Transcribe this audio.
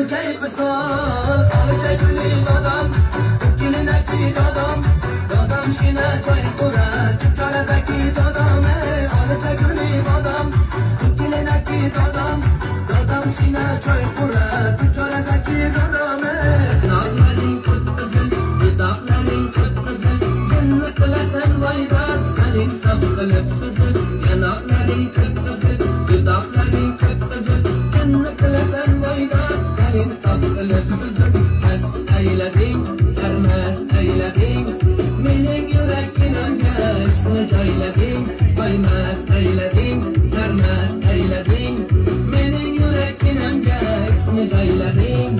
keyfi sol. Alıca gülü dadam, gülüne ki dadam. Dadam şine çay kurar, çare zeki dadam. Alıca gülü dadam, gülüne ki dadam. Dadam şine çay kurar, çare zeki dadam. Dağların kıpkızıl, dudakların kıpkızıl. Cennet kılasın vaydat, senin saf kılıp sızıl. Yanakların kıpkızıl, dudakların kıpkızıl. Cennet kılasın vaydat, senin saf kılıp sızıl. Mest eyledin, sermest eyledin. Mening yürekimga aşkını joylading. Vay mest eyledin, sermest eyledin. Mening yürekimga aşkını joylading.